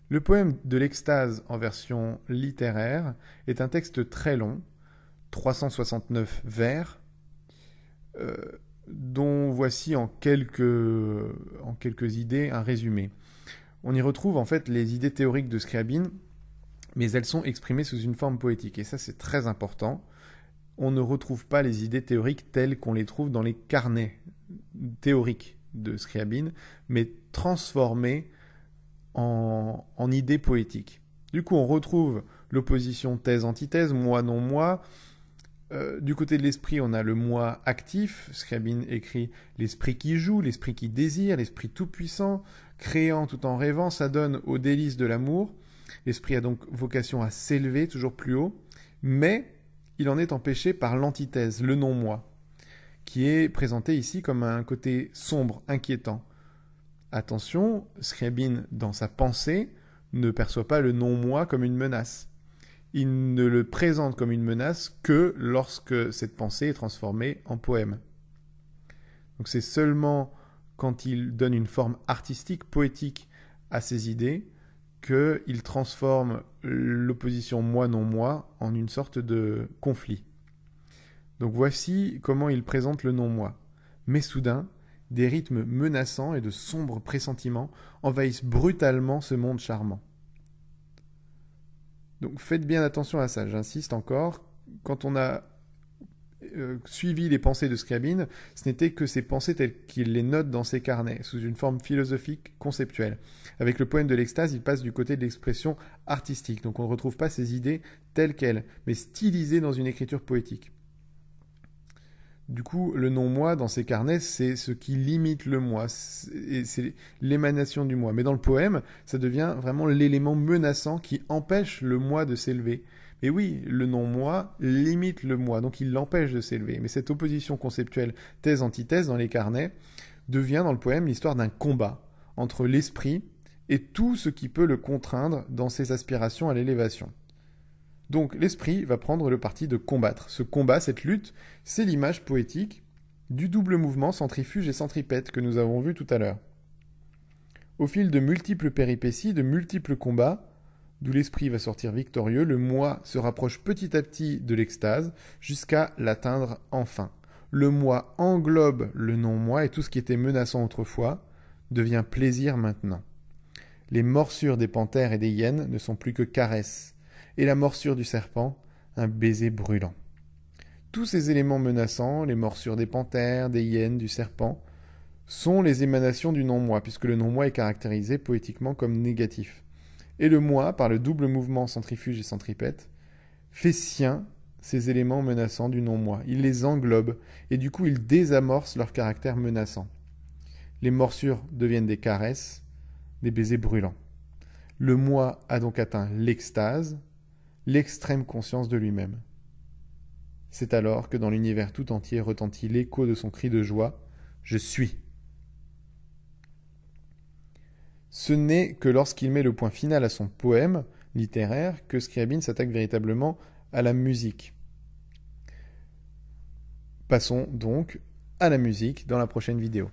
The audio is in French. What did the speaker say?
Le poème de l'extase en version littéraire est un texte très long, 369 vers, dont voici en quelques idées un résumé. On y retrouve en fait les idées théoriques de Scriabine, mais elles sont exprimées sous une forme poétique. Et ça, c'est très important. On ne retrouve pas les idées théoriques telles qu'on les trouve dans les carnets théoriques de Scriabine, mais transformées en idées poétiques. Du coup, on retrouve l'opposition thèse-antithèse, moi, non, moi. Du côté de l'esprit, on a le moi actif. Scriabine écrit l'esprit qui joue, l'esprit qui désire, l'esprit tout-puissant, créant tout en rêvant, ça donne aux délices de l'amour. L'esprit a donc vocation à s'élever toujours plus haut, mais il en est empêché par l'antithèse, le non-moi, qui est présenté ici comme un côté sombre, inquiétant. Attention, Scriabine, dans sa pensée, ne perçoit pas le non-moi comme une menace. Il ne le présente comme une menace que lorsque cette pensée est transformée en poème. Donc c'est seulement quand il donne une forme artistique, poétique à ses idées, qu'il transforme l'opposition moi-non-moi en une sorte de conflit. Donc voici comment il présente le non-moi. Mais soudain, des rythmes menaçants et de sombres pressentiments envahissent brutalement ce monde charmant. Donc faites bien attention à ça, j'insiste encore. Quand on a suivi les pensées de Scriabine, ce n'était que ces pensées telles qu'il les note dans ses carnets, sous une forme philosophique conceptuelle. Avec le poème de l'extase, il passe du côté de l'expression artistique, donc on ne retrouve pas ces idées telles quelles, mais stylisées dans une écriture poétique. Du coup, le non-moi dans ces carnets, c'est ce qui limite le moi, c'est l'émanation du moi. Mais dans le poème, ça devient vraiment l'élément menaçant qui empêche le moi de s'élever. Mais oui, le non-moi limite le moi, donc il l'empêche de s'élever. Mais cette opposition conceptuelle thèse-antithèse dans les carnets devient dans le poème l'histoire d'un combat entre l'esprit et tout ce qui peut le contraindre dans ses aspirations à l'élévation. Donc l'esprit va prendre le parti de combattre. Ce combat, cette lutte, c'est l'image poétique du double mouvement centrifuge et centripète que nous avons vu tout à l'heure. Au fil de multiples péripéties, de multiples combats, d'où l'esprit va sortir victorieux, le moi se rapproche petit à petit de l'extase jusqu'à l'atteindre enfin. Le moi englobe le non-moi et tout ce qui était menaçant autrefois devient plaisir maintenant. Les morsures des panthères et des hyènes ne sont plus que caresses, et la morsure du serpent, un baiser brûlant. Tous ces éléments menaçants, les morsures des panthères, des hyènes, du serpent, sont les émanations du non-moi, puisque le non-moi est caractérisé poétiquement comme négatif. Et le moi, par le double mouvement centrifuge et centripète, fait sien ces éléments menaçants du non-moi. Il les englobe, et du coup il désamorce leur caractère menaçant. Les morsures deviennent des caresses, des baisers brûlants. Le moi a donc atteint l'extase, l'extrême conscience de lui-même. C'est alors que dans l'univers tout entier retentit l'écho de son cri de joie « Je suis ». Ce n'est que lorsqu'il met le point final à son poème littéraire que Scriabine s'attaque véritablement à la musique. Passons donc à la musique dans la prochaine vidéo.